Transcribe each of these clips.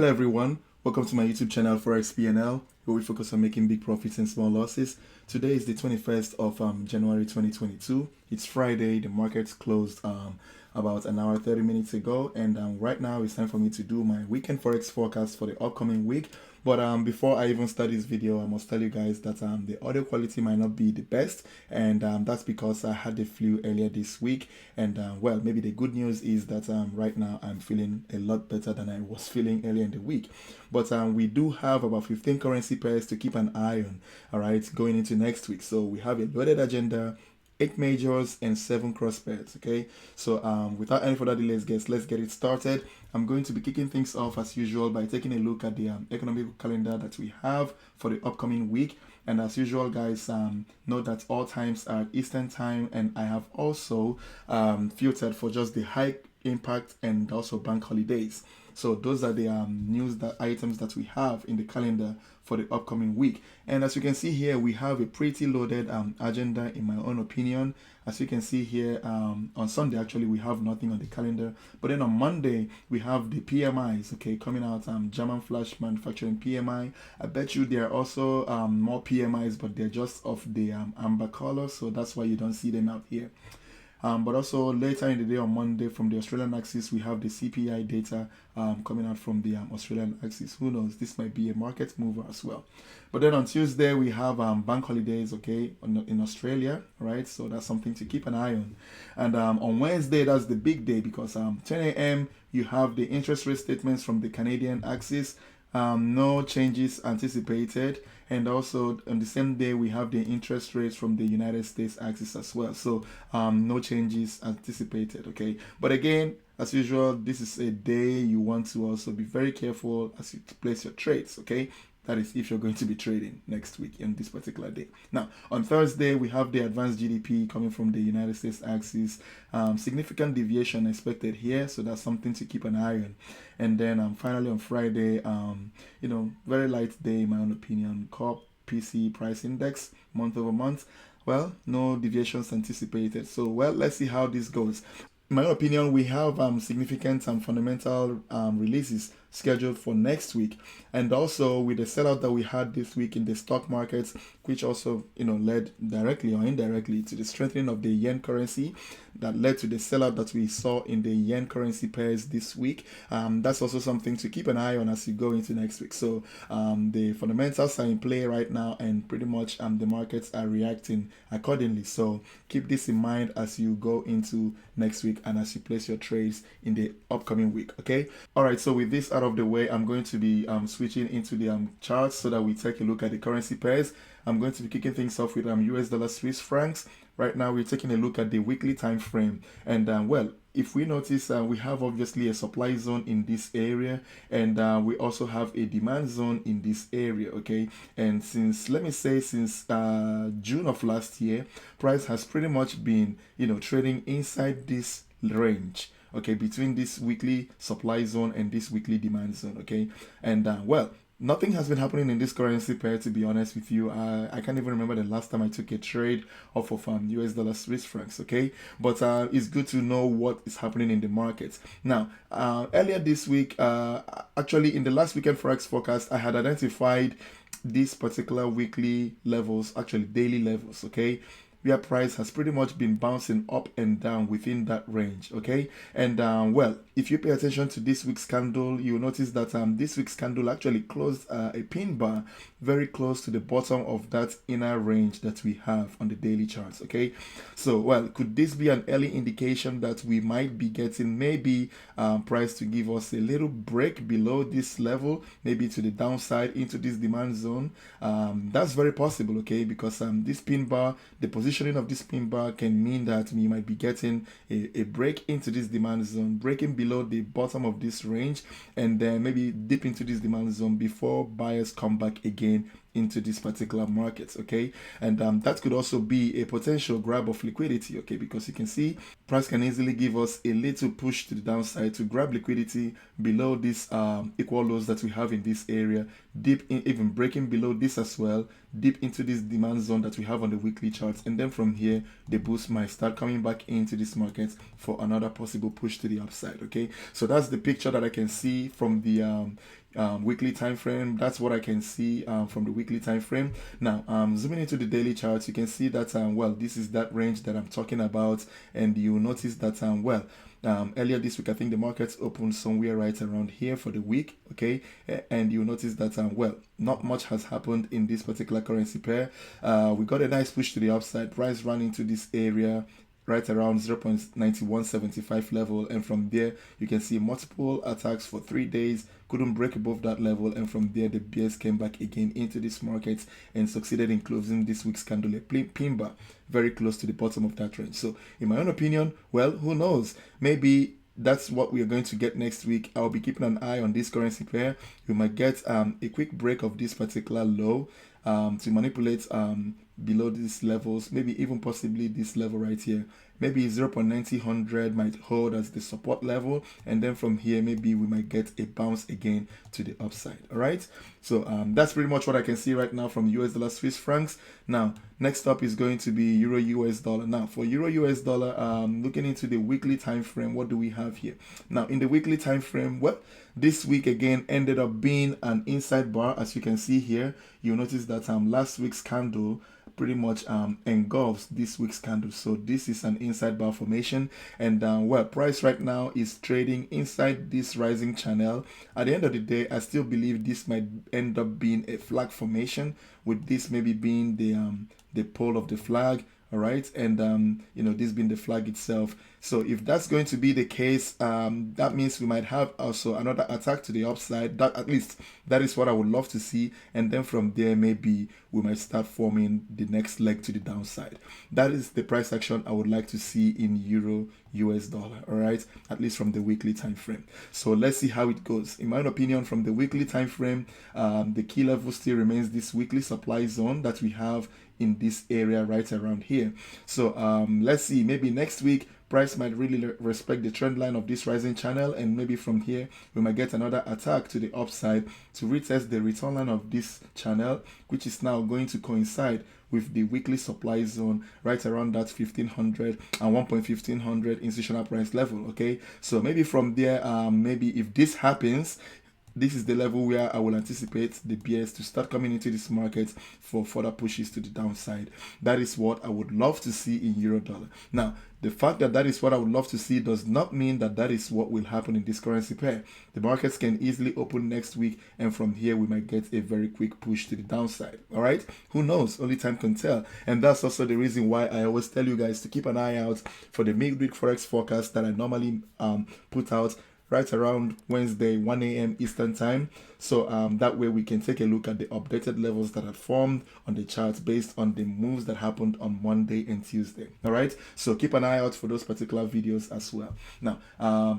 Hello everyone, welcome to my YouTube channel ForexPnL, where we focus on making big profits and small losses. Today is the 21st of January 2022. It's Friday. The market's closed about an hour 30 minutes ago, and right now it's time for me to do my weekend forex forecast for the upcoming week. But before I even start this video, I must tell you guys that the audio quality might not be the best, and that's because I had the flu earlier this week. And well, maybe the good news is that right now I'm feeling a lot better than I was feeling earlier in the week. But we do have about 15 currency pairs to keep an eye on, all right, going into next week. So we have a loaded agenda, 8 majors and 7 cross pairs. Okay, so without any further delays, guys, let's get it started. I'm going to be kicking things off as usual by taking a look at the economic calendar that we have for the upcoming week. And as usual, guys, note that all times are Eastern time, and I have also filtered for just the high impact and also bank holidays. So those are the items that we have in the calendar for the upcoming week. And as you can see here, we have a pretty loaded agenda in my own opinion. As you can see here, on Sunday actually we have nothing on the calendar, but then on Monday we have the PMIs, okay, coming out, German flash manufacturing PMI. I bet you there are also more PMIs, but they're just of the amber color, so that's why you don't see them out here. But also later in the day on Monday from the Australian axis, we have the CPI data coming out from the Australian axis. Who knows? This might be a market mover as well. But then on Tuesday, we have bank holidays, okay, in Australia, right? So that's something to keep an eye on. And on Wednesday, that's the big day because 10 a.m., you have the interest rate statements from the Canadian axis. No changes anticipated, and also on the same day we have the interest rates from the United States axis as well, so no changes anticipated. Okay, but again, as usual, this is a day you want to also be very careful as you place your trades. Okay, that is if you're going to be trading next week in this particular day. Now, on Thursday, we have the advanced GDP coming from the United States axis. Significant deviation expected here, so that's something to keep an eye on. And then finally on Friday, you know, very light day in my own opinion. Corp PC price index month over month. Well, no deviations anticipated. So, well, let's see how this goes. In my opinion, we have significant and fundamental releases scheduled for next week, and also with the sellout that we had this week in the stock markets, which also, you know, led directly or indirectly to the strengthening of the yen currency, that led to the sellout that we saw in the yen currency pairs this week. That's also something to keep an eye on as you go into next week. So the fundamentals are in play right now, and pretty much the markets are reacting accordingly. So keep this in mind as you go into next week and as you place your trades in the upcoming week. Okay, all right, so with this out of the way, I'm going to be switching into the charts so that we take a look at the currency pairs. I'm going to be kicking things off with US dollar Swiss francs. Right now we're taking a look at the weekly time frame, and well, if we notice, we have obviously a supply zone in this area, and we also have a demand zone in this area. Okay, and since, let me say, since June of last year, price has pretty much been, you know, trading inside this range, okay, between this weekly supply zone and this weekly demand zone. Okay, and well, nothing has been happening in this currency pair, to be honest with you. I can't even remember the last time I took a trade off of US dollar Swiss francs, okay? But it's good to know what is happening in the markets. Now, earlier this week, actually in the last weekend Forex forecast, I had identified these particular weekly levels, actually daily levels, okay? Where price has pretty much been bouncing up and down within that range, okay? And well, if you pay attention to this week's candle, you'll notice that this week's candle actually closed a pin bar very close to the bottom of that inner range that we have on the daily charts, okay? So, well, could this be an early indication that we might be getting maybe price to give us a little break below this level, maybe to the downside into this demand zone? That's very possible, okay? Because this pin bar, the positioning of this pin bar can mean that we might be getting a break into this demand zone, breaking below the bottom of this range, and then maybe dip into this demand zone before buyers come back again into this particular market, okay? And that could also be a potential grab of liquidity, okay? Because you can see price can easily give us a little push to the downside to grab liquidity below this equal lows that we have in this area, deep in, even breaking below this as well, deep into this demand zone that we have on the weekly charts, and then from here the boost might start coming back into this market for another possible push to the upside, okay? So that's the picture that I can see from the weekly time frame. That's what I can see from the weekly time frame. Now, zooming into the daily charts, you can see that well, this is that range that I'm talking about, and you will notice that well, earlier this week I think the markets opened somewhere right around here for the week, okay, and you'll notice that well, not much has happened in this particular currency pair. We got a nice push to the upside. Price ran into this area right around 0.9175 level, and from there you can see multiple attacks for 3 days, couldn't break above that level, and from there the bears came back again into this market and succeeded in closing this week's candle a pin bar very close to the bottom of that range. So in my own opinion, well, who knows, maybe that's what we are going to get next week. I'll be keeping an eye on this currency pair. We might get a quick break of this particular low to manipulate below these levels, maybe even possibly this level right here. Maybe 0.90 might hold as the support level, and then from here maybe we might get a bounce again to the upside. All right, so that's pretty much what I can see right now from US dollar Swiss francs. Now next up is going to be Euro US dollar. Now for Euro US dollar, looking into the weekly time frame, what do we have here? Now in the weekly time frame, well, this week again ended up being an inside bar. As you can see here, you'll notice that last week's candle pretty much engulfs this week's candle. So this is an inside bar formation, and well, price right now is trading inside this rising channel. At the end of the day, I still believe this might end up being a flag formation, with this maybe being the pole of the flag. All right, and you know, this being the flag itself. So if that's going to be the case, that means we might have also another attack to the upside. That, at least that is what I would love to see, and then from there maybe we might start forming the next leg to the downside. That is the price action I would like to see in Euro US dollar. All right, at least from the weekly time frame. So let's see how it goes. In my own opinion, from the weekly time frame, the key level still remains this weekly supply zone that we have in this area right around here. So let's see, maybe next week price might really respect the trend line of this rising channel, and maybe from here we might get another attack to the upside to retest the return line of this channel, which is now going to coincide with the weekly supply zone right around that 1500 and 1.1500 institutional price level. Okay, so maybe from there, maybe if this happens, this is the level where I will anticipate the bears to start coming into this market for further pushes to the downside. That is what I would love to see in euro dollar. Now, the fact that that is what I would love to see does not mean that that is what will happen in this currency pair. The markets can easily open next week, and from here we might get a very quick push to the downside. All right, who knows? Only time can tell. And that's also the reason why I always tell you guys to keep an eye out for the midweek forex forecast that I normally put out right around Wednesday, 1 a.m. Eastern time. So that way we can take a look at the updated levels that are formed on the charts based on the moves that happened on Monday and Tuesday. All right, so keep an eye out for those particular videos as well. Now,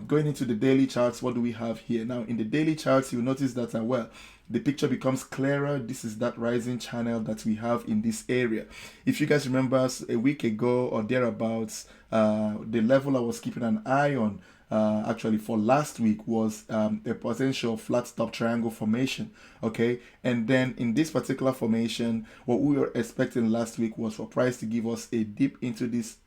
going into the daily charts, what do we have here? Now, in the daily charts, you'll notice that, well, the picture becomes clearer. This is that rising channel that we have in this area. If you guys remember, a week ago or thereabouts, the level I was keeping an eye on actually for last week was a potential flat top triangle formation. Okay, and then in this particular formation, what we were expecting last week was for price to give us a dip into this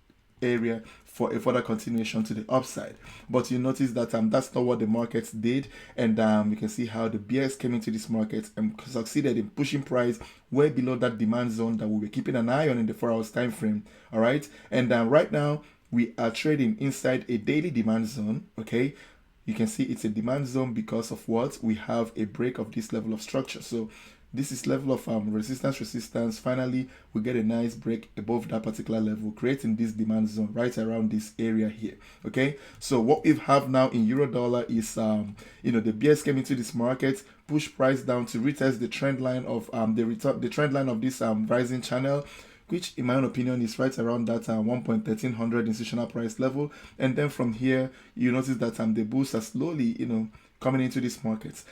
area for a further continuation to the upside. But you notice that that's not what the markets did, and you can see how the bears came into this market and succeeded in pushing price way below that demand zone that we were keeping an eye on in the 4 hours time frame. All right, and right now we are trading inside a daily demand zone. Okay, you can see it's a demand zone because of what? We have a break of this level of structure. So this is level of resistance. Finally, we get a nice break above that particular level, creating this demand zone right around this area here. Okay, so what we have now in euro dollar is you know, the bears came into this market, push price down to retest the trend line of the trend line of this rising channel, which in my own opinion is right around that 1.1300 institutional price level. And then from here, you notice that the bulls are slowly, you know, coming into this market.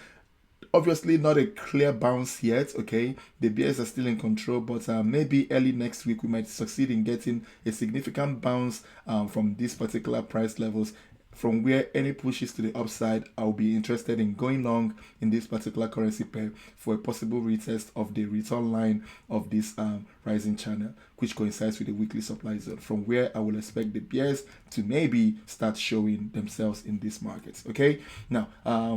Obviously not a clear bounce yet. Okay, the bears are still in control, but maybe early next week we might succeed in getting a significant bounce from these particular price levels, from where any pushes to the upside, I'll be interested in going long in this particular currency pair for a possible retest of the return line of this rising channel, which coincides with the weekly supply zone, from where I will expect the bears to maybe start showing themselves in this market. Okay, now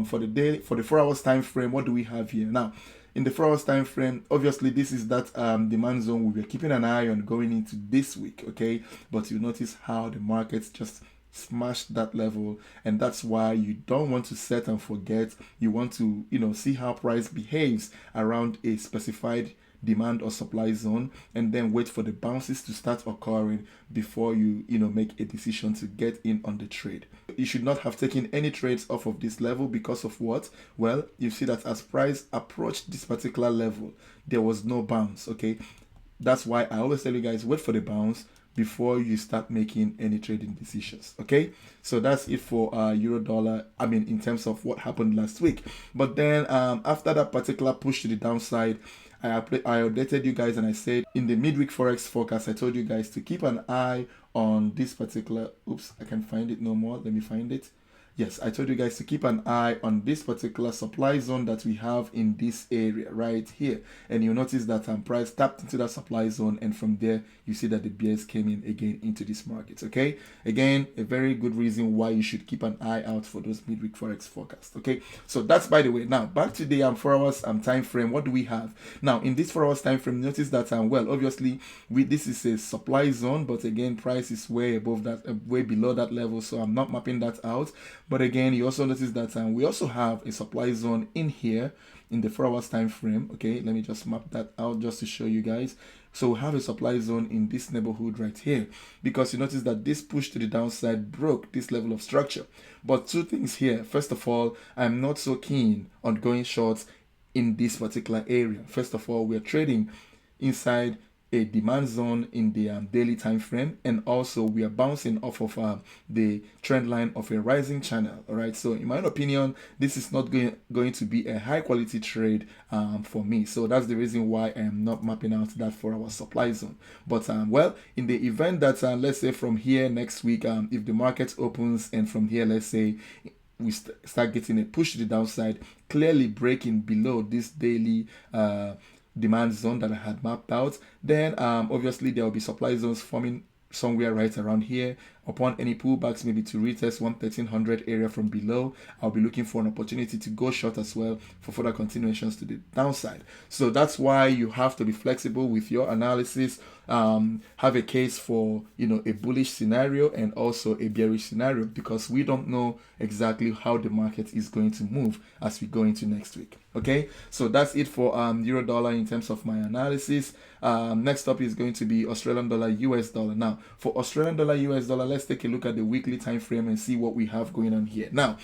for the day, for the 4 hours time frame, what do we have here now? In the 4 hours time frame, obviously this is that demand zone we were keeping an eye on going into this week. Okay, but you notice how the markets just smashed that level, and that's why you don't want to set and forget. You want to, see how price behaves around a specified demand or supply zone, and then wait for the bounces to start occurring before you make a decision to get in on the trade. You should not have taken any trades off of this level because of what? Well, you see that as price approached this particular level, there was no bounce. Okay, that's why I always tell you guys, wait for the bounce before you start making any trading decisions. Okay, so that's it for euro dollar, in terms of what happened last week. But then after that particular push to the downside, I updated you guys, and I said in the midweek forex forecast, I told you guys to keep an eye on this particular, oops, I can't find it no more, let me find it. Yes, I told you guys to keep an eye on this particular supply zone that we have in this area right here. And you'll notice that price tapped into that supply zone, and from there, you see that the bears came in again into this market. Okay, again, a very good reason why you should keep an eye out for those midweek forex forecasts. Okay, so that's by the way. Now back to the 4 hours time frame. What do we have now in this 4 hours time frame? Notice that well, obviously this is a supply zone, but again, price is way above that, way below that level, so I'm not mapping that out. But again, you also notice that we also have a supply zone in here in the 4 hours time frame. Okay, let me just map that out just to show you guys. So we have a supply zone in this neighborhood right here, because you notice that this push to the downside broke this level of structure. But two things here. First of all, I'm not so keen on going short in this particular area. First of all, we're trading inside a demand zone in the daily time frame, and also we are bouncing off of the trend line of a rising channel. All right, so in my opinion, this is not going to be a high quality trade for me. So that's the reason why I am not mapping out that 4 hour supply zone. But well, in the event that let's say from here next week, if the market opens, and from here, let's say we start getting a push to the downside, clearly breaking below this daily demand zone that I had mapped out, then obviously there will be supply zones forming somewhere right around here. Upon any pullbacks, maybe to retest 1300 area from below, I'll be looking for an opportunity to go short as well for further continuations to the downside. So that's why you have to be flexible with your analysis. Have a case for a bullish scenario and also a bearish scenario, because we don't know exactly how the market is going to move as we go into next week. Okay, so that's it for euro dollar in terms of my analysis. Next up is going to be Australian dollar US dollar. Now for Australian dollar US dollar, let's take a look at the weekly time frame and see what we have going on here. Now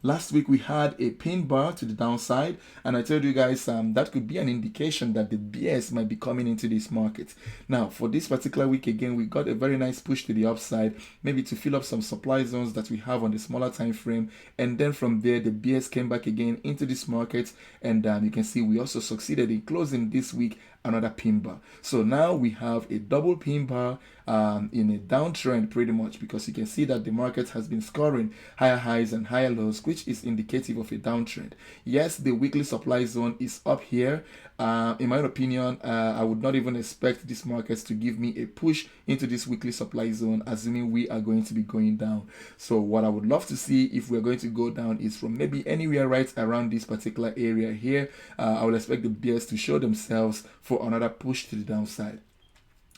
last week we had a pin bar to the downside, and I told you guys that could be an indication that the bears might be coming into this market. Now for this particular week, again, we got a very nice push to the upside, maybe to fill up some supply zones that we have on the smaller time frame, and then from there the bears came back again into this market, and you can see we also succeeded in closing this week another pin bar. So now we have a double pin bar in a downtrend pretty much, because you can see that the market has been scoring higher highs and higher lows, which is indicative of a downtrend. Yes, the weekly supply zone is up here. In my opinion, I would not even expect this market to give me a push into this weekly supply zone, assuming we are going to be going down. So what I would love to see if we're going to go down is from maybe anywhere right around this particular area here. I would expect the bears to show themselves for another push to the downside.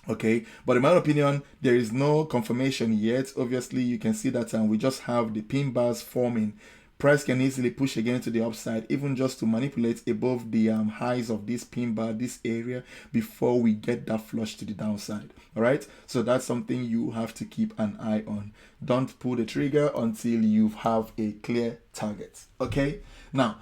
Okay, but in my opinion, there is no confirmation yet. Obviously, you can see that we just have the pin bars forming. Price can easily push again to the upside, even just to manipulate above the highs of this pin bar, this area, before we get that flush to the downside. All right, so that's something you have to keep an eye on. Don't pull the trigger until you have a clear target. Okay, now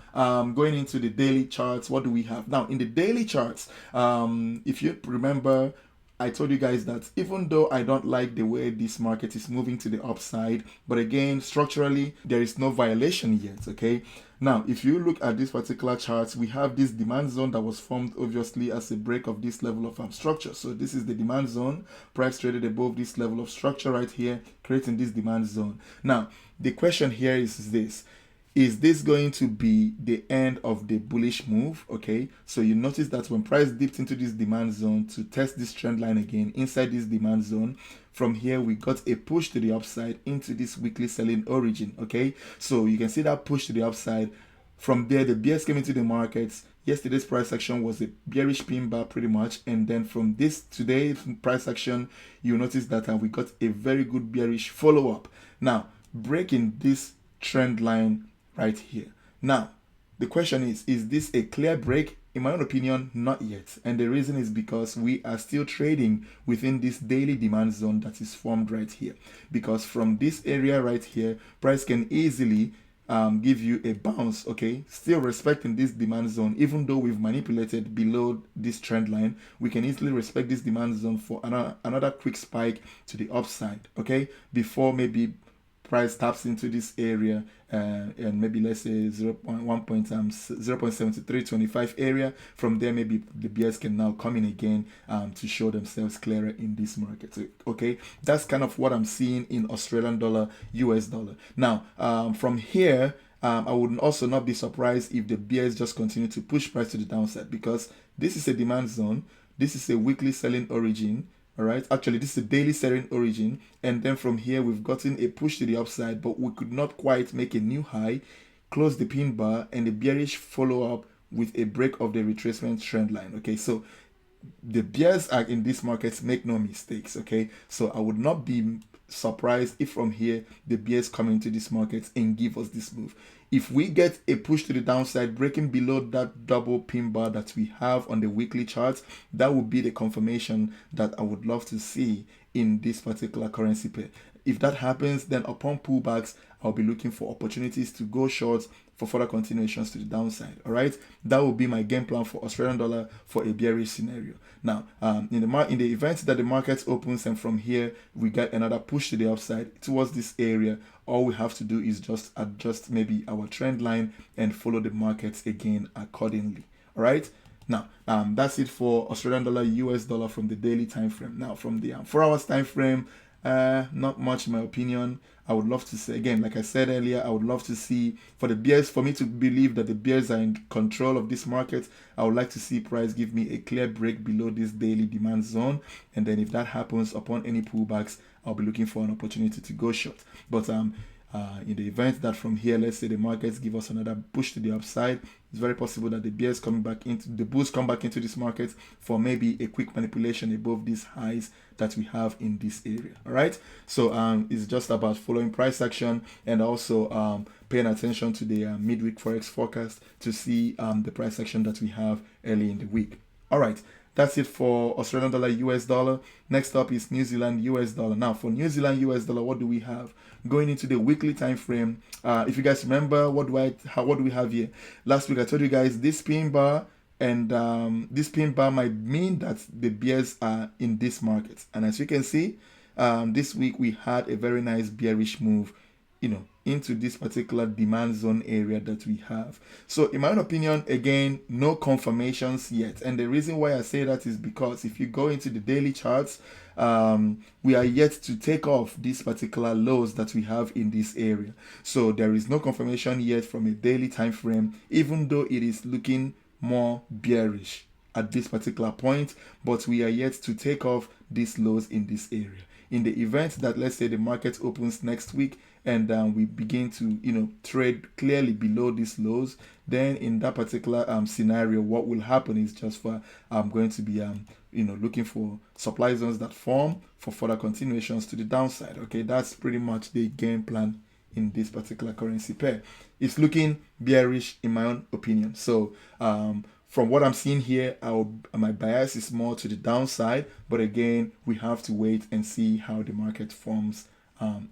going into the daily charts, what do we have now in the daily charts? If you remember, I told you guys that even though I don't like the way this market is moving to the upside, but again, structurally, there is no violation yet, okay? Now, if you look at this particular chart, we have this demand zone that was formed obviously as a break of this level of structure. So this is the demand zone, price traded above this level of structure right here, creating this demand zone. Now, the question here is this. Is this going to be the end of the bullish move? Okay, so you notice that when price dipped into this demand zone to test this trend line again inside this demand zone, from here we got a push to the upside into this weekly selling origin. Okay, so you can see that push to the upside. From there, the bears came into the markets. Yesterday's price action was a bearish pin bar pretty much, and then from this today's price action, you notice that we got a very good bearish follow-up. Now, breaking this trend line right here. Now, the question is this a clear break? In my own opinion, not yet. And the reason is because we are still trading within this daily demand zone that is formed right here. Because from this area right here, price can easily give you a bounce, okay? Still respecting this demand zone, even though we've manipulated below this trend line, we can easily respect this demand zone for another quick spike to the upside, okay? Before maybe price taps into this area and maybe let's say 0.7325 area. From there, maybe the bears can now come in again to show themselves clearer in this market. Okay, that's kind of what I'm seeing in Australian dollar, US dollar. Now, from here, I would also not be surprised if the bears just continue to push price to the downside, because this is a demand zone. This is a weekly selling origin. All right, actually this is a daily selling origin, and then from here we've gotten a push to the upside, but we could not quite make a new high, close the pin bar, and the bearish follow up with a break of the retracement trend line. Okay, so the bears are in this market, make no mistakes. Okay, so I would not be surprised if from here the bears come into this market and give us this move. If we get a push to the downside, breaking below that double pin bar that we have on the weekly charts, that would be the confirmation that I would love to see in this particular currency pair. If that happens, then upon pullbacks, I'll be looking for opportunities to go short for further continuations to the downside. All right, that will be my game plan for Australian dollar for a bearish scenario. Now, in the event that the market opens and from here we get another push to the upside towards this area, all we have to do is just adjust maybe our trend line and follow the markets again accordingly. All right. Now, that's it for Australian dollar, US dollar from the daily time frame. Now, from the 4 hours time frame, not much in my opinion. I would love to say, again, like I said earlier, I would love to see for the bears, for me to believe that the bears are in control of this market. I would like to see price give me a clear break below this daily demand zone, and then if that happens upon any pullbacks, I'll be looking for an opportunity to go short. But in the event that from here, let's say the markets give us another push to the upside, it's very possible that the bears coming back into the bulls come back into this market for maybe a quick manipulation above these highs that we have in this area. All right, so it's just about following price action and also paying attention to the midweek forex forecast to see the price action that we have early in the week. All right, that's it for Australian dollar, US dollar. Next up is New Zealand US dollar. Now, for New Zealand US dollar, what do we have? Going into the weekly time frame, if you guys remember, what do we have here? Last week I told you guys this pin bar, and this pin bar might mean that the bears are in this market. And as you can see, this week we had a very nice bearish move, into this particular demand zone area that we have. So in my own opinion, again, no confirmations yet. And the reason why I say that is because if you go into the daily charts, we are yet to take off these particular lows that we have in this area. So there is no confirmation yet from a daily time frame, even though it is looking more bearish at this particular point, but we are yet to take off these lows in this area. In the event that, let's say, the market opens next week and we begin to trade clearly below these lows, then in that particular scenario, what will happen is just for I'm going to be looking for supply zones that form for further continuations to the downside. Okay, that's pretty much the game plan in this particular currency pair. It's looking bearish in my own opinion. So from what I'm seeing here, my bias is more to the downside, but again, we have to wait and see how the market forms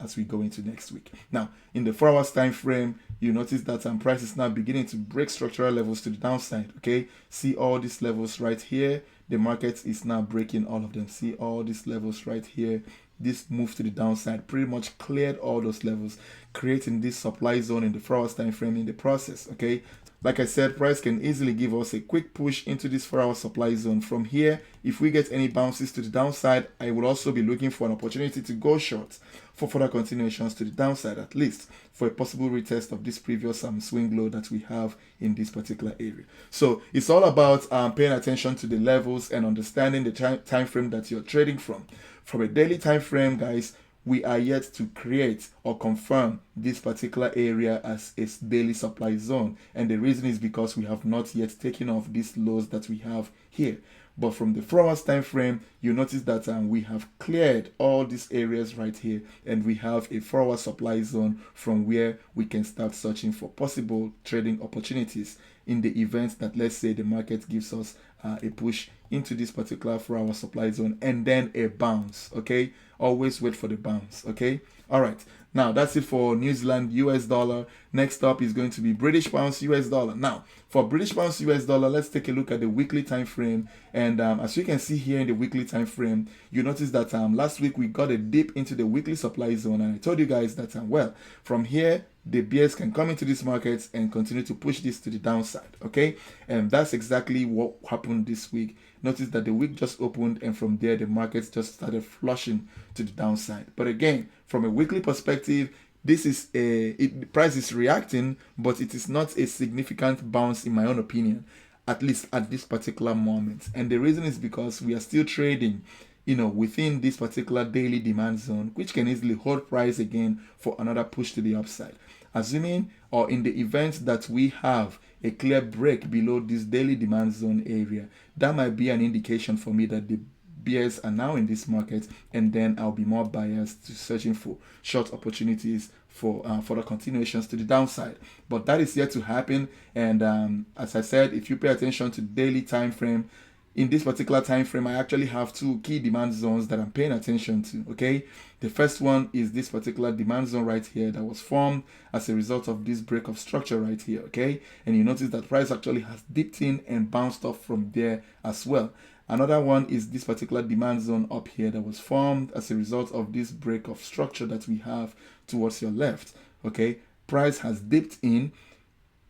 as we go into next week. Now, in the 4 hours time frame, you notice that price is now beginning to break structural levels to the downside. Okay, see all these levels right here. the market is now breaking all of them. See all these levels right here. This move to the downside pretty much cleared all those levels, creating this supply zone in the 4 hours time frame in the process. Okay, like I said, price can easily give us a quick push into this 4 hour supply zone. From here, if we get any bounces to the downside, I will also be looking for an opportunity to go short for further continuations to the downside, at least for a possible retest of this previous swing low that we have in this particular area. So it's all about paying attention to the levels and understanding the time frame that you're trading from. From a daily time frame, guys, we are yet to create or confirm this particular area as a daily supply zone. And the reason is because we have not yet taken off these lows that we have here. But from the 4 hours time frame, you notice that we have cleared all these areas right here, and we have a 4 hour supply zone from where we can start searching for possible trading opportunities in the event that, let's say, the market gives us a push into this particular 4 hour supply zone and then a bounce. Okay, always wait for the bounce. Okay, all right, now that's it for New Zealand US dollar. Next up is going to be British pounds US dollar. Now for British pounds US dollar, let's take a look at the weekly time frame. And as you can see here in the weekly time frame, you notice that last week we got a dip into the weekly supply zone, and I told you guys that well, from here the bears can come into this market and continue to push this to the downside. Okay, and that's exactly what happened this week. Notice that the week just opened, and from there the markets just started flushing to the downside. But again, from a weekly perspective, this is the price is reacting, but it is not a significant bounce in my own opinion, at least at this particular moment. And the reason is because we are still trading, within this particular daily demand zone, which can easily hold price again for another push to the upside. Assuming, or in the event that we have a clear break below this daily demand zone area, that might be an indication for me that the bears are now in this market, and then I'll be more biased to searching for short opportunities for the continuations to the downside. But that is yet to happen, and as I said, if you pay attention to the daily time frame, in this particular time frame, I actually have two key demand zones that I'm paying attention to. Okay, the first one is this particular demand zone right here that was formed as a result of this break of structure right here. Okay, and you notice that price actually has dipped in and bounced off from there as well. Another one is this particular demand zone up here that was formed as a result of this break of structure that we have towards your left. Okay, price has dipped in,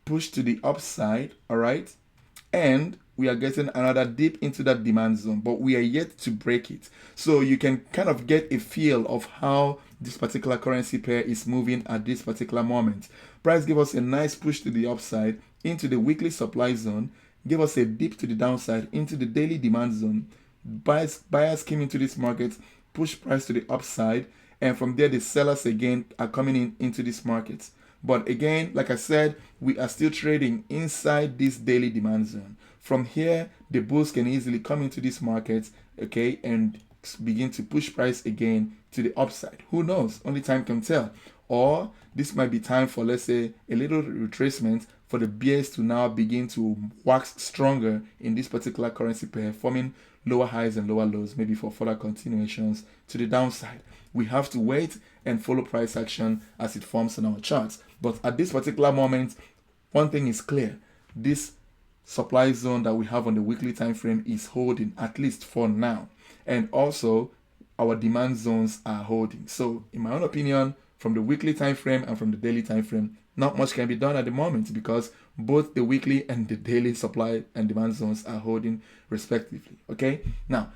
pushed to the upside, all right, and we are getting another dip into that demand zone, but we are yet to break it. So you can kind of get a feel of how this particular currency pair is moving at this particular moment. Price gave us a nice push to the upside into the weekly supply zone, gave us a dip to the downside into the daily demand zone. Buyers came into this market, pushed price to the upside, and from there the sellers again are coming into this market. But again, like I said, we are still trading inside this daily demand zone. From here, the bulls can easily come into this market, okay, and begin to push price again to the upside. Who knows? Only time can tell. Or this might be time for, let's say, a little retracement for the bears to now begin to wax stronger in this particular currency pair, forming lower highs and lower lows, maybe for further continuations to the downside. We have to wait and follow price action as it forms on our charts. But at this particular moment, one thing is clear. This supply zone that we have on the weekly time frame is holding, at least for now. And also, our demand zones are holding. So, in my own opinion, from the weekly time frame and from the daily time frame, not much can be done at the moment because both the weekly and the daily supply and demand zones are holding respectively. Okay, now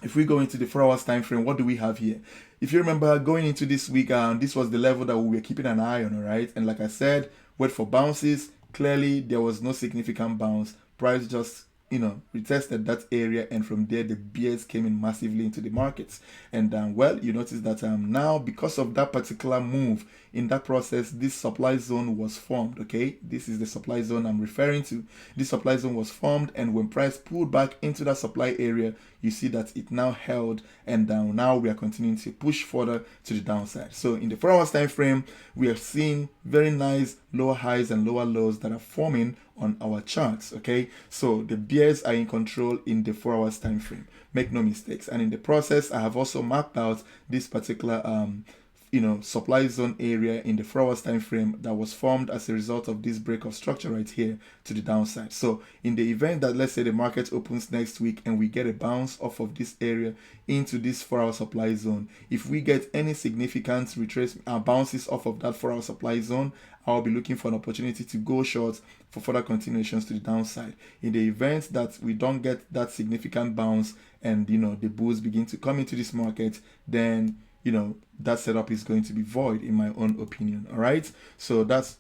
if we go into the 4 hours time frame, what do we have here? If you remember going into this week, this was the level that we were keeping an eye on, all right? And like I said, wait for bounces. Clearly there was no significant bounce. Price just retested that area, and from there the bears came in massively into the markets. And well, you notice that now, because of that particular move in that process, this supply zone was formed. Okay, this is the supply zone I'm referring to. This supply zone was formed, and when price pulled back into that supply area, you see that it now held, and now we are continuing to push further to the downside. So in the 4 hours time frame, we are seeing very nice lower highs and lower lows that are forming on our charts. Okay, so the bears are in control in the 4 hours time frame, make no mistakes. And in the process, I have also mapped out this particular supply zone area in the 4 hours time frame that was formed as a result of this break of structure right here to the downside. So in the event that, let's say, the market opens next week and we get a bounce off of this area into this 4 hour supply zone, if we get any significant bounces off of that 4 hour supply zone, I'll be looking for an opportunity to go short for further continuations to the downside. In the event that we don't get that significant bounce and the bulls begin to come into this market, then that setup is going to be void in my own opinion. All right, so that's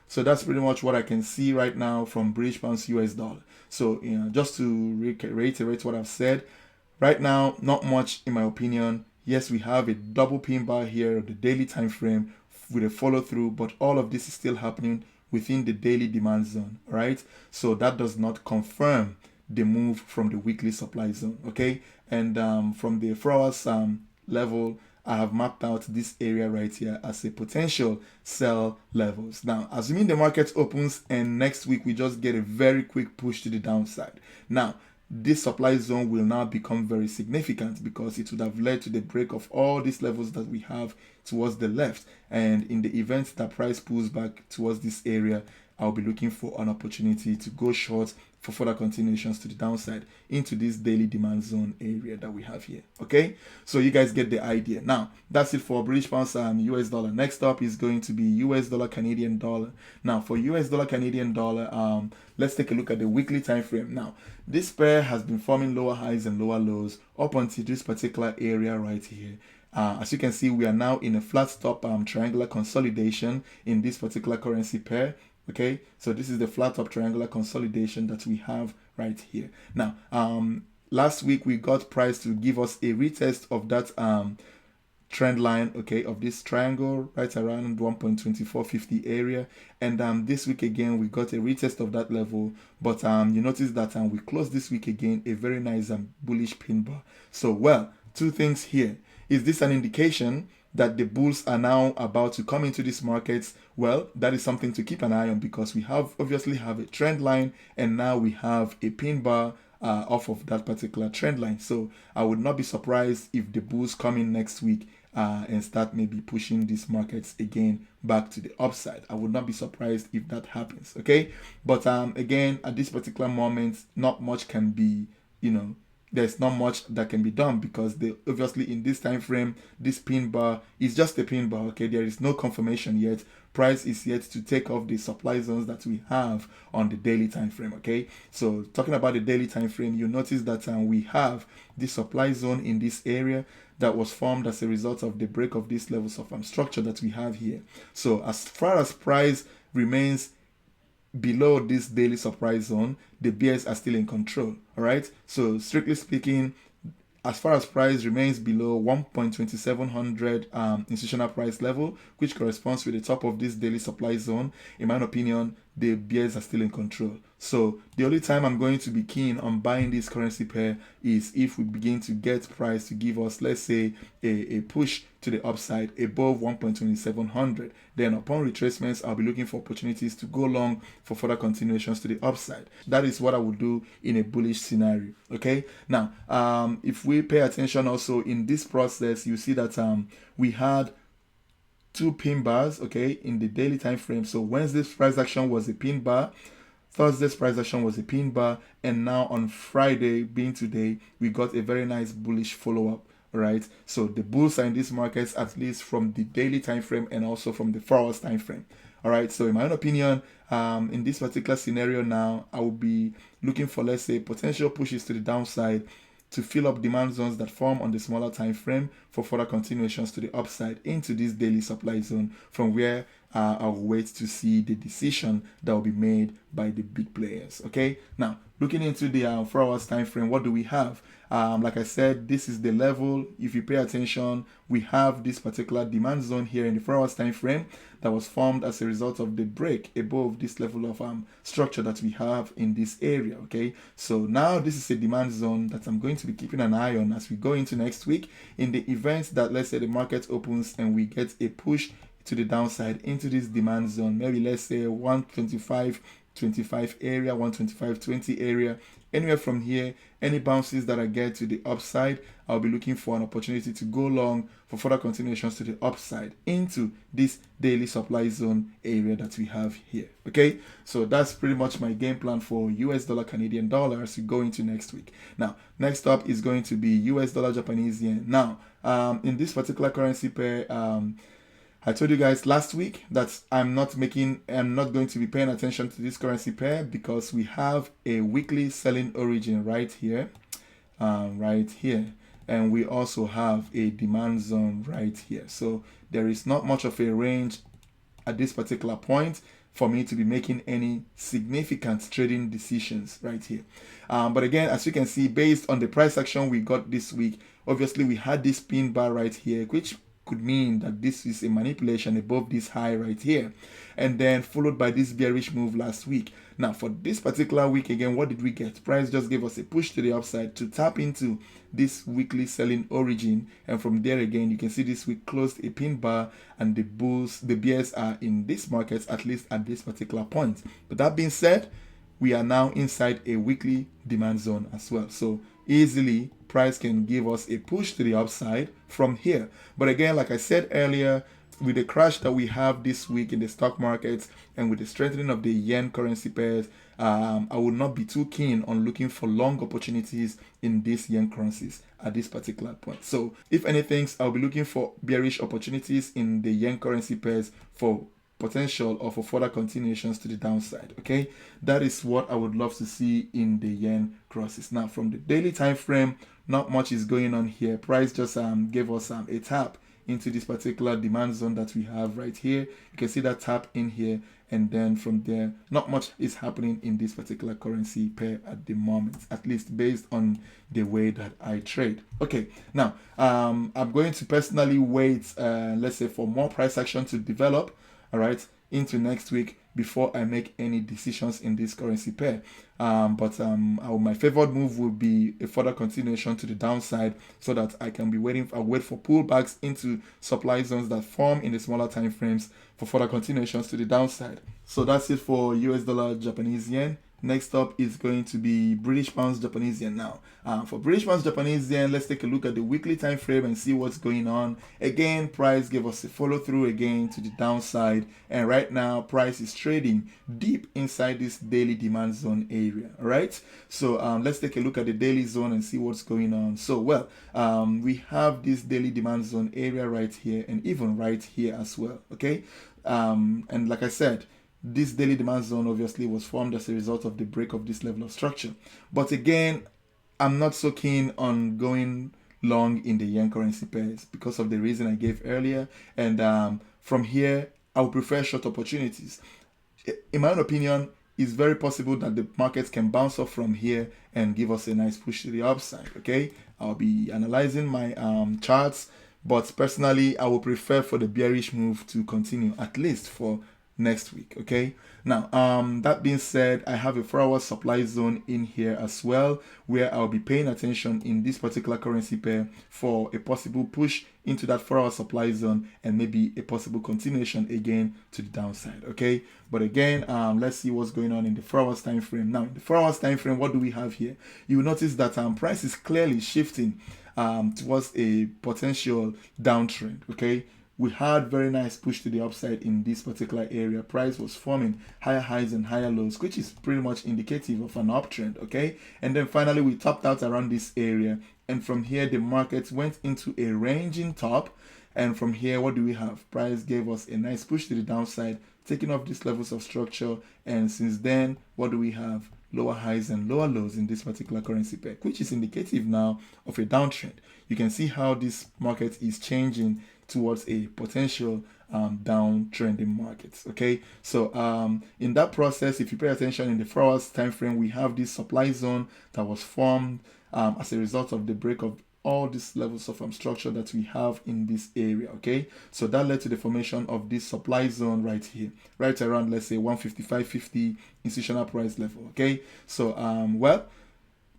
so that's pretty much what I can see right now from British pounds US dollar. So just to reiterate what I've said, right now not much in my opinion. Yes, we have a double pin bar here of the daily time frame with a follow through, but all of this is still happening within the daily demand zone. All right, so that does not confirm the move from the weekly supply zone. Okay, and from the 4 hours level, I have mapped out this area right here as a potential sell levels. Now, assuming the market opens and next week we just get a very quick push to the downside, now this supply zone will now become very significant because it would have led to the break of all these levels that we have towards the left. And in the event that price pulls back towards this area, I'll be looking for an opportunity to go short for further continuations to the downside into this daily demand zone area that we have here. Okay, so you guys get the idea. Now that's it for British pounds and US dollar. Next up is going to be US dollar Canadian dollar. Now for US dollar Canadian dollar, let's take a look at the weekly time frame. Now this pair has been forming lower highs and lower lows up until this particular area right here. As you can see, we are now in a flat top triangular consolidation in this particular currency pair. Okay, so this is the flat top triangular consolidation that we have right here. Now, last week we got price to give us a retest of that trend line, okay, of this triangle right around 1.2450 area, and this week again we got a retest of that level, but you notice that we closed this week again a very nice bullish pin bar. So, well, two things here. Is this an indication that the bulls are now about to come into this market? Well, that is something to keep an eye on because we obviously have a trend line and now we have a pin bar off of that particular trend line. So I would not be surprised if the bulls come in next week and start maybe pushing these markets again back to the upside. I would not be surprised if that happens. Okay, but again, at this particular moment, not much can be, there's not much that can be done because obviously in this time frame, this pin bar is just a pin bar. Okay, there is no confirmation yet. Price is yet to take off the supply zones that we have on the daily time frame. Okay, so talking about the daily time frame, you notice that we have the supply zone in this area that was formed as a result of the break of these levels of structure that we have here. So as far as price remains below this daily supply zone, the bears are still in control. All right, so strictly speaking, as far as price remains below 1.2700 institutional price level, which corresponds with the top of this daily supply zone, in my opinion, the bears are still in control. So the only time I'm going to be keen on buying this currency pair is if we begin to get price to give us, let's say, a push to the upside above 1.2700. Then upon retracements, I'll be looking for opportunities to go long for further continuations to the upside. That is what I would do in a bullish scenario. Okay, now if we pay attention also in this process, you see that we had two pin bars, okay, in the daily time frame. So Wednesday's price action was a pin bar, Thursday's price action was a pin bar, and now on Friday, being today, we got a very nice bullish follow-up. Right, so the bulls are in these markets at least from the daily time frame and also from the 4 hours time frame. All right, so in my own opinion, in this particular scenario now, I will be looking for, let's say, potential pushes to the downside to fill up demand zones that form on the smaller time frame for further continuations to the upside into this daily supply zone, from where I'll wait to see the decision that will be made by the big players. Okay, now looking into the 4 hours time frame, what do we have? Like I said, this is the level. If you pay attention, we have this particular demand zone here in the 4 hours time frame that was formed as a result of the break above this level of structure that we have in this area. Okay, so now this is a demand zone that I'm going to be keeping an eye on as we go into next week. In the event that, let's say, the market opens and we get a push to the downside into this demand zone, maybe let's say 125 125 area, 125.20 area. Anywhere from here, any bounces that I get to the upside, I'll be looking for an opportunity to go long for further continuations to the upside into this daily supply zone area that we have here. Okay, so that's pretty much my game plan for US dollar Canadian dollar as we go into next week. Now, next up is going to be US dollar Japanese yen. Now, in this particular currency pair, I told you guys last week that I'm not going to be paying attention to this currency pair because we have a weekly selling origin right here, and we also have a demand zone right here. So there is not much of a range at this particular point for me to be making any significant trading decisions right here. But again, as you can see, based on the price action we got this week, obviously we had this pin bar right here, which could mean that this is a manipulation above this high right here, and then followed by this bearish move last week. Now for this particular week, again, what did we get? Price just gave us a push to the upside to tap into this weekly selling origin, and from there again you can see this week closed a pin bar, and the bears are in this market, at least at this particular point. But that being said, we are now inside a weekly demand zone as well, so easily price can give us a push to the upside from here. But again, like I said earlier, with the crash that we have this week in the stock markets and with the strengthening of the yen currency pairs, I would not be too keen on looking for long opportunities in these yen currencies at this particular point. So if anything, I'll be looking for bearish opportunities in the yen currency pairs for potential or for further continuations to the downside. Okay, that is what I would love to see in the yen crosses. Now from the daily time frame, not much is going on here. Price just gave us a tap into this particular demand zone that we have right here. You can see that tap in here, and then from there not much is happening in this particular currency pair at the moment, at least based on the way that I trade. Okay, now I'm going to personally wait let's say for more price action to develop, all right, into next week before I make any decisions in this currency pair. My favored move will be a further continuation to the downside, so that I can be wait for pullbacks into supply zones that form in the smaller time frames for further continuations to the downside. So that's it for US dollar Japanese yen. Next up is going to be British pounds Japanese yen. Now for British pounds Japanese yen, let's take a look at the weekly time frame and see what's going on. Again, price gave us a follow through again to the downside, and right now price is trading deep inside this daily demand zone area. All right, so let's take a look at the daily zone and see what's going on. So we have this daily demand zone area right here, and even right here as well. Okay, and like I said, this daily demand zone obviously was formed as a result of the break of this level of structure. But again, I'm not so keen on going long in the yen currency pairs because of the reason I gave earlier. And from here, I would prefer short opportunities. In my own opinion, it's very possible that the markets can bounce off from here and give us a nice push to the upside. Okay, I'll be analyzing my charts, but personally, I would prefer for the bearish move to continue, at least for next week. Okay, now that being said, I have a 4-hour supply zone in here as well, where I'll be paying attention in this particular currency pair for a possible push into that 4-hour supply zone and maybe a possible continuation again to the downside. Okay, but again, let's see what's going on in the 4 hours time frame. Now in the 4 hours time frame, what do we have here? You will notice that price is clearly shifting towards a potential downtrend. Okay, we had very nice push to the upside in this particular area. Price was forming higher highs and higher lows, which is pretty much indicative of an uptrend. Okay, and then finally we topped out around this area, and from here the market went into a ranging top, and from here what do we have? Price gave us a nice push to the downside, taking off these levels of structure, and since then what do we have? Lower highs and lower lows in this particular currency pair, which is indicative now of a downtrend. You can see how this market is changing towards a potential downtrending market. Okay, so in that process, if you pay attention in the 4 hours time frame, we have this supply zone that was formed as a result of the break of all these levels of structure that we have in this area. Okay, so that led to the formation of this supply zone right here, right around, let's say, 155.50 institutional price level. Okay, so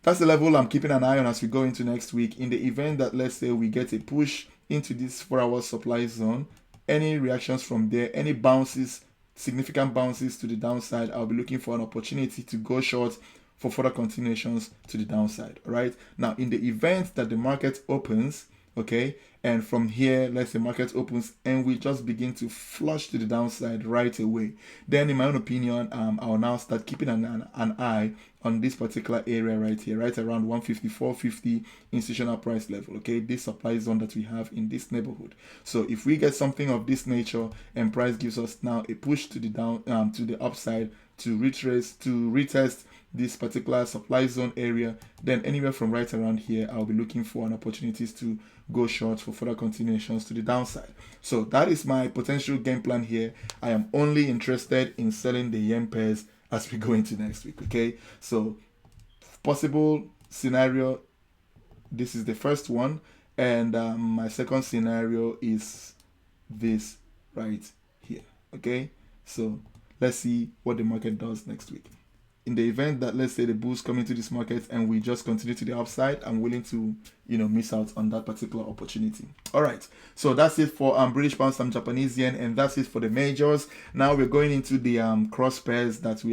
that's the level I'm keeping an eye on as we go into next week. In the event that, let's say, we get a push into this 4 hour supply zone, any reactions from there, any bounces significant bounces to the downside, I'll be looking for an opportunity to go short for further continuations to the downside. All right. Now, in the event that the market opens, okay, and from here, let's say market opens and we just begin to flush to the downside right away, then in my own opinion, I'll now start keeping an eye on this particular area right here, right around 154.50 institutional price level. Okay, this supply zone that we have in this neighborhood. So if we get something of this nature and price gives us now a push to the down, to the upside, to retest this particular supply zone area, then anywhere from right around here, I'll be looking for an opportunities to go short for further continuations to the downside. So that is my potential game plan here. I am only interested in selling the yen pairs as we go into next week. Okay, so possible scenario, this is the first one, and my second scenario is this right here. Okay, so let's see what the market does next week. In the event that, let's say, the bulls come into this market and we just continue to the upside, I'm willing to, miss out on that particular opportunity. All right, so that's it for British pound, some Japanese yen, and that's it for the majors. Now we're going into the cross pairs that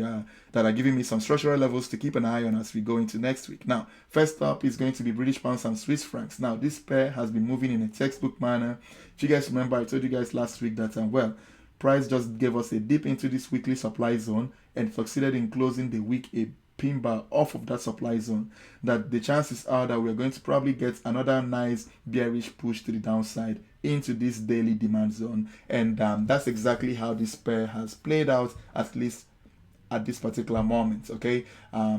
are giving me some structural levels to keep an eye on as we go into next week. Now, first up is going to be British pound, some Swiss francs. Now, this pair has been moving in a textbook manner. If you guys remember, I told you guys last week that price just gave us a dip into this weekly supply zone and succeeded in closing the week a pin bar off of that supply zone, that the chances are that we're going to probably get another nice bearish push to the downside into this daily demand zone. And that's exactly how this pair has played out, at least at this particular moment. Okay,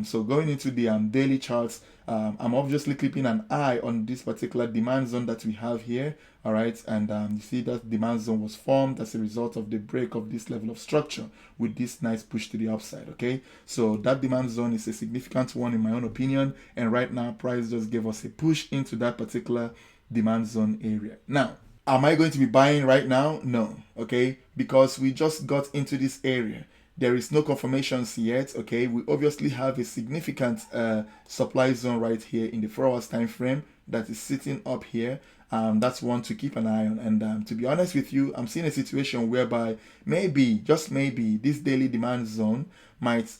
so going into the daily charts, I'm obviously keeping an eye on this particular demand zone that we have here. All right, and you see that demand zone was formed as a result of the break of this level of structure with this nice push to the upside. Okay, so that demand zone is a significant one in my own opinion, and right now price just gave us a push into that particular demand zone area. Now, am I going to be buying right now? No. Okay, because we just got into this area. There is no confirmations yet. Okay, we obviously have a significant supply zone right here in the 4 hours time frame that is sitting up here. That's one to keep an eye on. And to be honest with you, I'm seeing a situation whereby maybe, just maybe, this daily demand zone might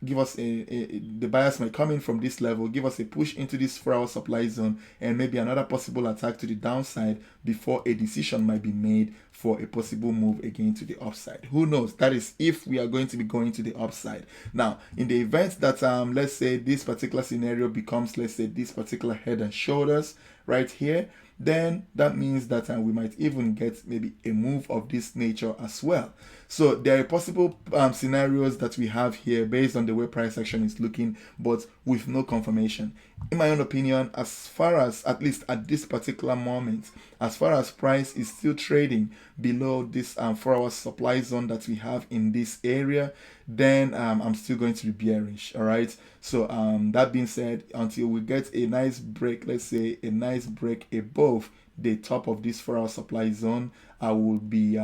give us the buyers might come in from this level, give us a push into this 4 hour supply zone, and maybe another possible attack to the downside before a decision might be made for a possible move again to the upside. Who knows? That is if we are going to be going to the upside. Now, in the event that let's say this particular scenario becomes, let's say, this particular head and shoulders right here, then that means that we might even get maybe a move of this nature as well. So there are possible scenarios that we have here based on the way price action is looking, but with no confirmation. In my own opinion, as far as, at least at this particular moment, as far as price is still trading below this 4 hour supply zone that we have in this area, then I'm still going to be bearish. All right, so that being said, until we get a nice break, let's say a nice break above the top of this 4 hour supply zone, I will be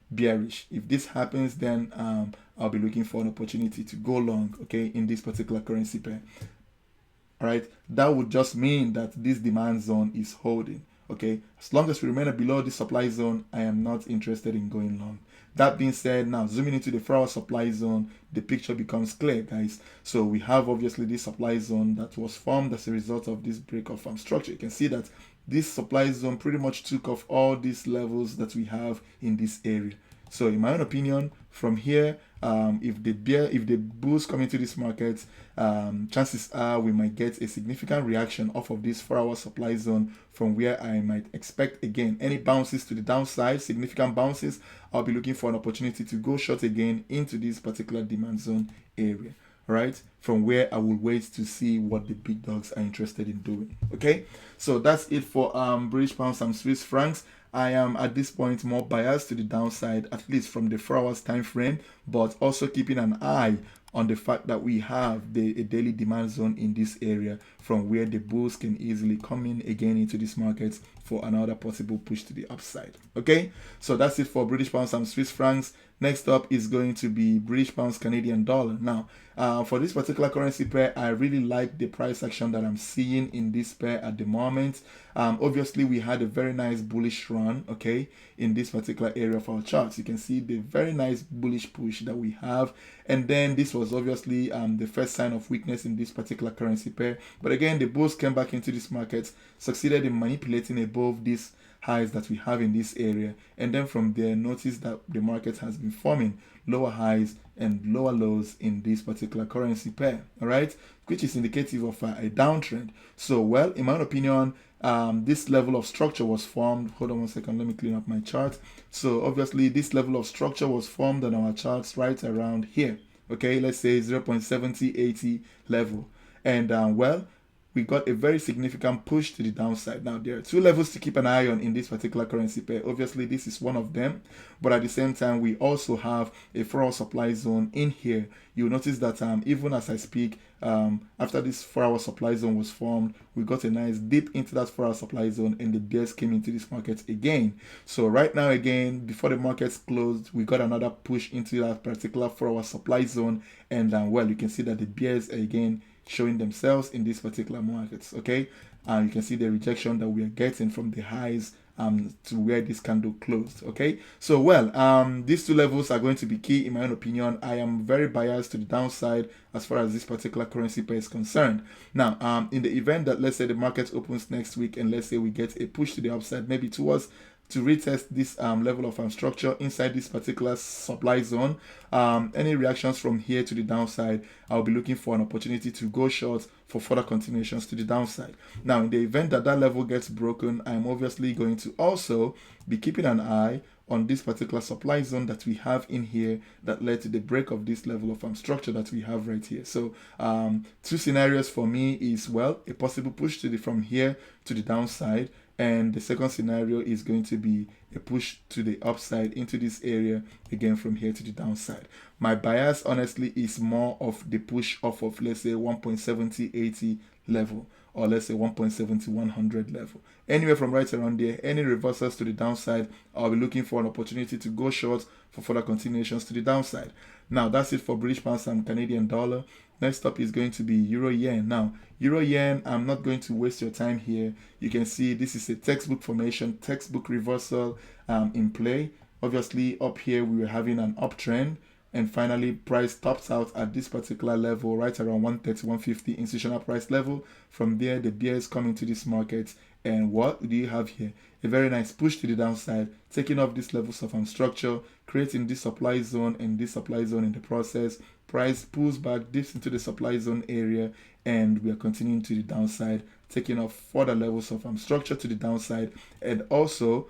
bearish. If this happens, then I'll be looking for an opportunity to go long, okay, in this particular currency pair. All right, that would just mean that this demand zone is holding. Okay, as long as we remain below the supply zone, I am not interested in going long. That being said, now zooming into the 4 hour supply zone, the picture becomes clear, guys. So we have obviously this supply zone that was formed as a result of this break of structure. You can see that this supply zone pretty much took off all these levels that we have in this area. So in my own opinion, from here, if the bulls come into this market, chances are we might get a significant reaction off of this 4 hour supply zone, from where I might expect again any bounces to the downside, significant bounces. I'll be looking for an opportunity to go short again into this particular demand zone area. Right, from where I will wait to see what the big dogs are interested in doing. Okay, so that's it for British pounds and Swiss francs. I am at this point more biased to the downside, at least from the 4 hours time frame, but also keeping an eye on the fact that we have a daily demand zone in this area, from where the bulls can easily come in again into this market for another possible push to the upside. Okay, so that's it for British pounds and Swiss francs. Next up is going to be British pounds Canadian dollar. Now, for this particular currency pair, I really like the price action that I'm seeing in this pair at the moment. Obviously, we had a very nice bullish run, okay, in this particular area of our charts. You can see the very nice bullish push that we have. And then this was obviously the first sign of weakness in this particular currency pair. But again, the bulls came back into this market, succeeded in manipulating above these highs that we have in this area, and then from there notice that the market has been forming lower highs and lower lows in this particular currency pair, all right, which is indicative of a downtrend. So, well, in my opinion, this level of structure was formed. Hold on one second, let me clean up my chart. So obviously this level of structure was formed on our charts right around here, okay, let's say 0.7080 level. And well, we got a very significant push to the downside. Now, there are two levels to keep an eye on in this particular currency pair. Obviously, this is one of them, but at the same time, we also have a 4-hour supply zone in here. You'll notice that even as I speak, after this 4-hour supply zone was formed, we got a nice dip into that 4-hour supply zone, and the bears came into this market again. So right now, again, before the markets closed, we got another push into that particular 4-hour supply zone, and well, you can see that the bears are again showing themselves in these particular markets, okay? You can see the rejection that we are getting from the highs to where this candle closed, okay? So, well, these two levels are going to be key in my own opinion. I am very biased to the downside as far as this particular currency pair is concerned. Now, in the event that, let's say, the market opens next week and let's say we get a push to the upside, maybe towards to retest this level of structure inside this particular supply zone, any reactions from here to the downside, I'll be looking for an opportunity to go short for further continuations to the downside. Now, in the event that that level gets broken, I'm obviously going to also be keeping an eye on this particular supply zone that we have in here that led to the break of this level of structure that we have right here. So two scenarios for me is, well, a possible push to the from here to the downside, and the second scenario is going to be a push to the upside into this area again from here to the downside. My bias honestly is more of the push off of, let's say, 1.7080 level, or let's say 1.7100 level. Anywhere from right around there, any reversals to the downside, I'll be looking for an opportunity to go short for further continuations to the downside. Now, that's it for British pounds and Canadian dollar. Next up is going to be Euro Yen. Now, Euro Yen, I'm not going to waste your time here. You can see this is a textbook formation, textbook reversal in play. Obviously, up here we were having an uptrend, and finally price tops out at this particular level right around 130-150 institutional price level. From there, the bears come into this market, and what do you have here? A very nice push to the downside, taking off these levels of structure, creating this supply zone and this supply zone in the process. Price pulls back, dips into the supply zone area, and we are continuing to the downside, taking off further levels of structure to the downside, and also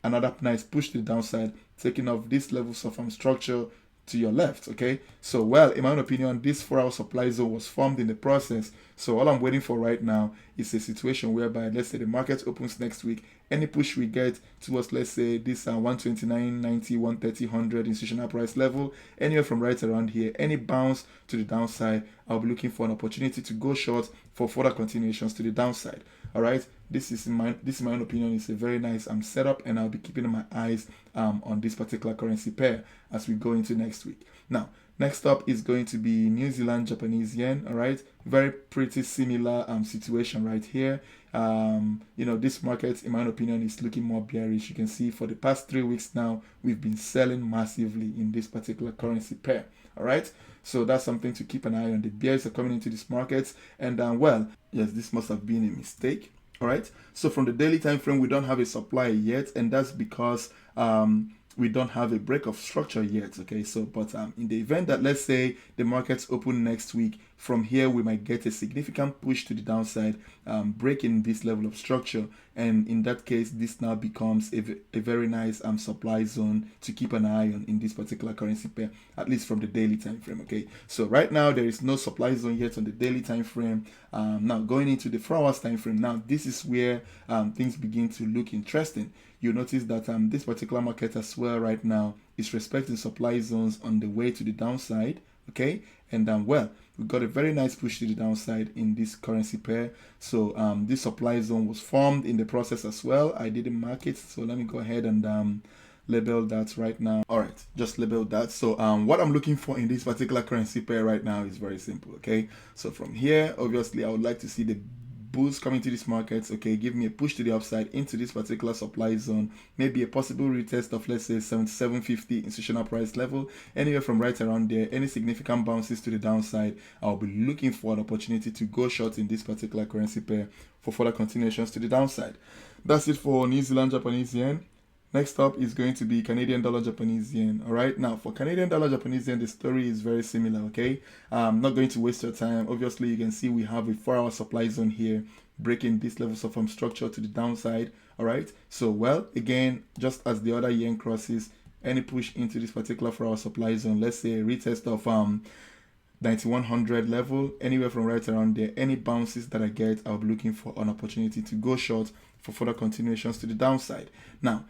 another nice push to the downside, taking off these levels of structure to your left, okay? So, well, in my own opinion, this 4-hour supply zone was formed in the process. So all I'm waiting for right now is a situation whereby, let's say the market opens next week, any push we get towards, let's say, this 129.90, 130, 100 institutional price level, anywhere from right around here, any bounce to the downside, I'll be looking for an opportunity to go short for further continuations to the downside. All right, this is in my own opinion is a very nice setup, and I'll be keeping my eyes on this particular currency pair as we go into next week. Now, next up is going to be New Zealand Japanese yen. All right, very pretty similar situation right here. You know, this market, in my own opinion, is looking more bearish. You can see for the past 3 weeks now, we've been selling massively in this particular currency pair. All right, so that's something to keep an eye on. The bears are coming into this market, and well, yes, this must have been a mistake. All right, so from the daily time frame, we don't have a supply yet, and that's because we don't have a break of structure yet. Okay, so but in the event that, let's say, the markets open next week, from here we might get a significant push to the downside, breaking this level of structure, and in that case this now becomes a very nice supply zone to keep an eye on in this particular currency pair, at least from the daily time frame. Okay, so right now there is no supply zone yet on the daily time frame. Now going into the 4 hours time frame, now this is where things begin to look interesting. You notice that this particular market as well right now is respecting supply zones on the way to the downside. Okay, and well, we got a very nice push to the downside in this currency pair. So this supply zone was formed in the process as well. I didn't mark it, so let me go ahead and label that right now. All right, just label that. So what I'm looking for in this particular currency pair right now is very simple. Okay, so from here, obviously I would like to see the boost coming to this market. Okay, give me a push to the upside into this particular supply zone, maybe a possible retest of, let's say, 77.50 institutional price level, anywhere from right around there. Any significant bounces to the downside, I'll be looking for an opportunity to go short in this particular currency pair for further continuations to the downside. That's it for New Zealand Japanese yen. Next up is going to be Canadian dollar Japanese yen. All right, now for Canadian dollar Japanese yen, the story is very similar. Okay, I'm not going to waste your time. Obviously, you can see we have a 4-hour supply zone here, breaking these levels of structure to the downside. All right, so well, again, just as the other yen crosses, any push into this particular 4-hour supply zone, let's say a retest of 9100 level, anywhere from right around there, any bounces that I get, I'll be looking for an opportunity to go short for further continuations to the downside. Now,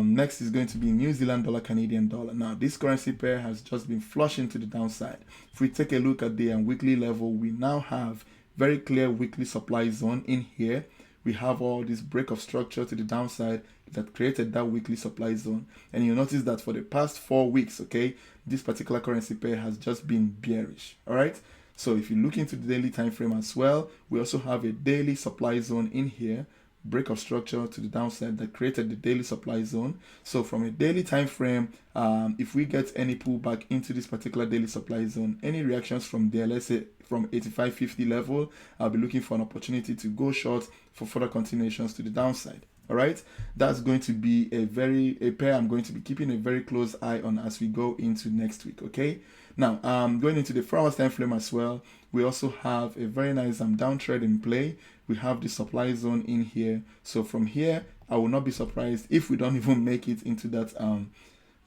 next is going to be New Zealand dollar Canadian dollar. Now, this currency pair has just been flushing to the downside. If we take a look at the weekly level, we now have very clear weekly supply zone in here. We have all this break of structure to the downside that created that weekly supply zone. And you notice that for the past 4 weeks, okay, this particular currency pair has just been bearish. All right, so if you look into the daily time frame as well, we also have a daily supply zone in here, break of structure to the downside that created the daily supply zone. So from a daily time frame, if we get any pullback into this particular daily supply zone, any reactions from there, let's say from 85.50 level, I'll be looking for an opportunity to go short for further continuations to the downside. All right, that's going to be a pair I'm going to be keeping a very close eye on as we go into next week. Okay, now going into the 4 hours time frame as well, we also have a very nice downtrend in play. We have the supply zone in here, so from here I will not be surprised if we don't even make it into that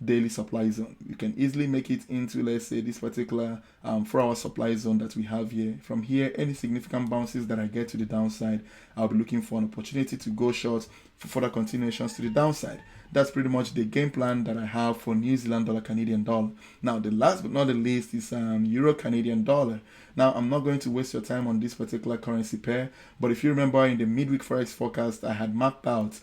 daily supply zone. You can easily make it into, let's say, this particular 4-hour supply zone that we have here. From here, any significant bounces that I get to the downside, I'll be looking for an opportunity to go short for further continuations to the downside. That's pretty much the game plan that I have for New Zealand dollar Canadian dollar. Now, the last but not the least is Euro Canadian dollar. Now, I'm not going to waste your time on this particular currency pair, but if you remember in the midweek forex forecast, I had mapped out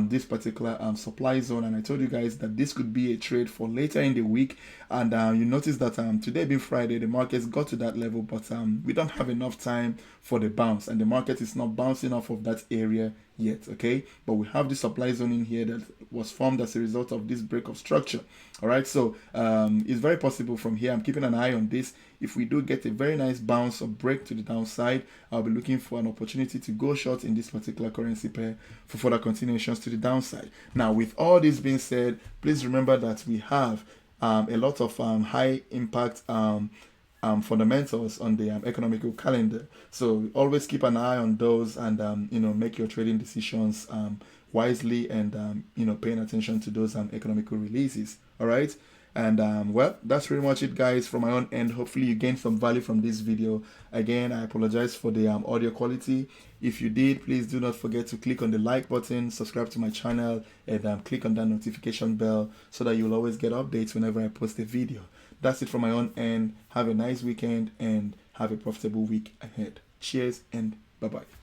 this particular supply zone, and I told you guys that this could be a trade for later in the week. And you notice that today being Friday, the markets got to that level, but we don't have enough time for the bounce, and the market is not bouncing off of that area yet. Okay, but we have the supply zone in here that was formed as a result of this break of structure. All right, so it's very possible from here. I'm keeping an eye on this. If we do get a very nice bounce or break to the downside, I'll be looking for an opportunity to go short in this particular currency pair for further continuations to the downside. Now, with all this being said, please remember that we have a lot of high impact fundamentals on the economical calendar. So always keep an eye on those and make your trading decisions wisely and paying attention to those economical releases. All right. And well, that's pretty much it, guys, from my own end. Hopefully you gained some value from this video. Again, I apologize for the audio quality. If you did, please do not forget to click on the like button, subscribe to my channel, and click on that notification bell so that you'll always get updates whenever I post a video. That's it from my own end. Have a nice weekend and have a profitable week ahead. Cheers and bye-bye.